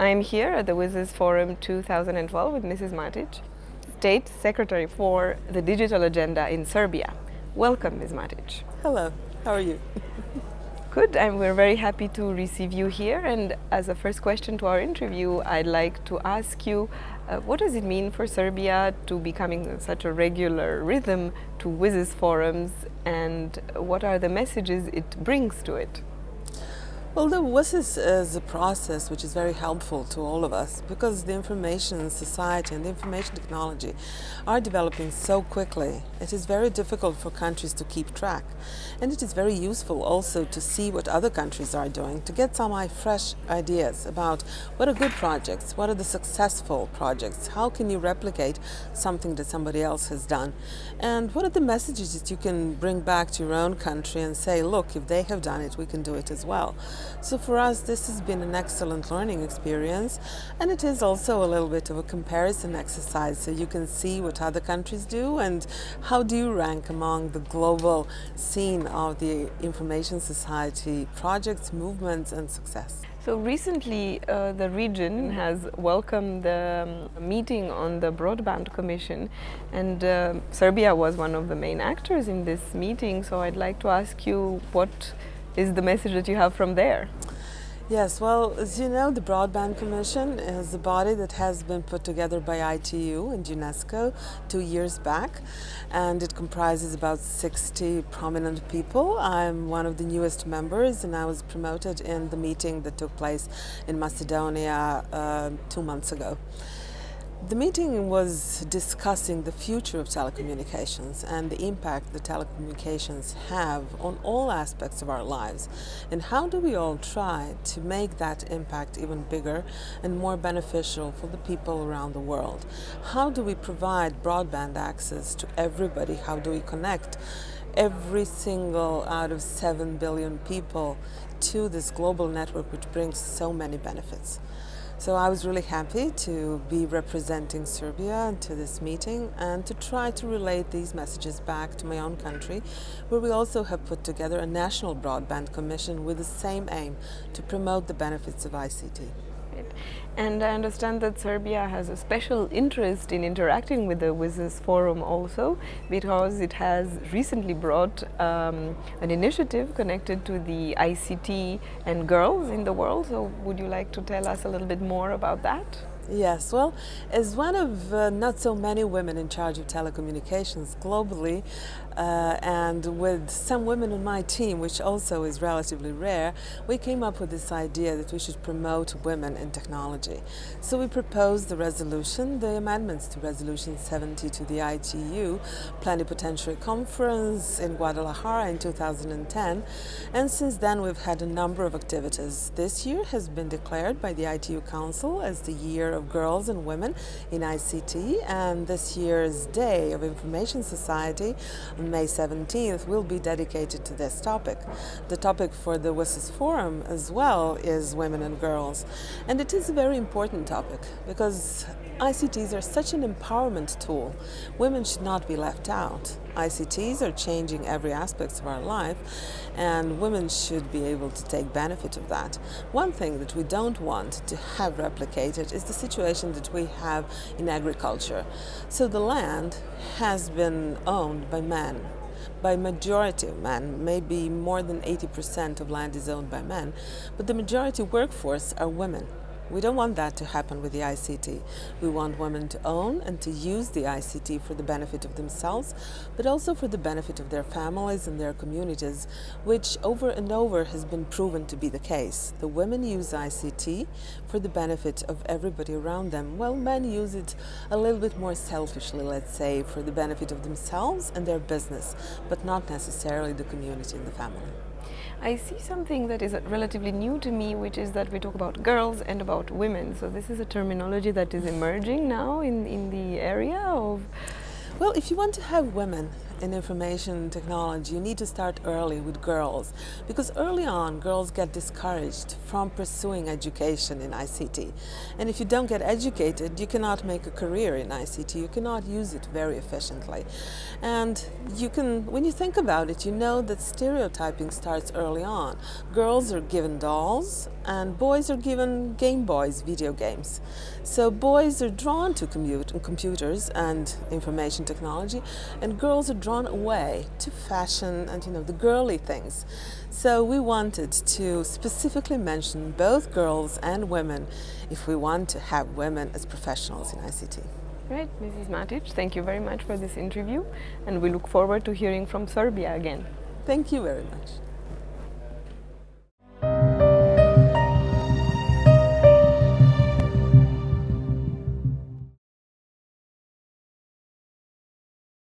I'm here at the WSIS Forum 2012 with Mrs. Matic, State Secretary for the Digital Agenda in Serbia. Welcome, Ms. Matic. Hello, how are you? Good, and we're very happy to receive you here. And as a first question to our interview, I'd like to ask you, what does it mean for Serbia to becoming such a regular rhythm to WSIS forums, and what are the messages it brings to it? Well, the WSIS is a process which is very helpful to all of us because the information society and the information technology are developing so quickly. It is very difficult for countries to keep track, and it is very useful also to see what other countries are doing, to get some fresh ideas about what are good projects, what are the successful projects, how can you replicate something that somebody else has done, and what are the messages that you can bring back to your own country and say, look, if they have done it, we can do it as well. So for us, this has been an excellent learning experience, and it is also a little bit of a comparison exercise, so you can see what other countries do and how do you rank among the global scene of the information society projects, movements, and success. So recently the region has welcomed the meeting on the Broadband Commission, and Serbia was one of the main actors in this meeting, so I'd like to ask you, what is the message that you have from there? Yes, well, as you know, the Broadband Commission is a body that has been put together by ITU and UNESCO 2 years back, and it comprises about 60 prominent people. I'm one of the newest members, and I was promoted in the meeting that took place in Macedonia 2 months ago. The meeting was discussing the future of telecommunications and the impact that telecommunications have on all aspects of our lives, and how do we all try to make that impact even bigger and more beneficial for the people around the world. How do we provide broadband access to everybody? How do we connect every single out of 7 billion people to this global network which brings so many benefits? So I was really happy to be representing Serbia to this meeting and to try to relate these messages back to my own country, where we also have put together a national broadband commission with the same aim to promote the benefits of ICT. And I understand that Serbia has a special interest in interacting with the WSIS Forum also, because it has recently brought an initiative connected to the ICT and girls in the world. So would you like to tell us a little bit more about that? Yes, well, as one of not so many women in charge of telecommunications globally, and with some women on my team, which also is relatively rare, we came up with this idea that we should promote women in technology. So we proposed the resolution, the amendments to Resolution 70 to the ITU Plenipotentiary Conference in Guadalajara in 2010, and since then we've had a number of activities. This year has been declared by the ITU Council as the Year of Girls and Women in ICT, and this year's Day of Information Society on May 17th will be dedicated to this topic. The topic for the WSIS Forum as well is women and girls, and it is a very important topic because ICTs are such an empowerment tool. Women should not be left out. ICTs are changing every aspect of our life, and women should be able to take benefit of that. One thing that we don't want to have replicated is the situation that we have in agriculture. So the land has been owned by men, by majority of men. Maybe more than 80% of land is owned by men, but the majority workforce are women. We don't want that to happen with the ICT. We want women to own and to use the ICT for the benefit of themselves, but also for the benefit of their families and their communities, which over and over has been proven to be the case. The women use ICT for the benefit of everybody around them, while men use it a little bit more selfishly, let's say, for the benefit of themselves and their business, but not necessarily the community and the family. I see something that is relatively new to me, which is that we talk about girls and about women. So this is a terminology that is emerging now in the area of... Well, if you want to have women in information technology, you need to start early with girls, because early on girls get discouraged from pursuing education in ICT. And if you don't get educated, you cannot make a career in ICT, you cannot use it very efficiently. And when you think about it, you know that stereotyping starts early on. Girls are given dolls and boys are given Game Boys, video games. So boys are drawn to computers and information technology, and girls are drawn away to fashion and the girly things. So we wanted to specifically mention both girls and women if we want to have women as professionals in ICT. Right, Mrs. Matic, thank you very much for this interview, and we look forward to hearing from Serbia again. Thank you very much.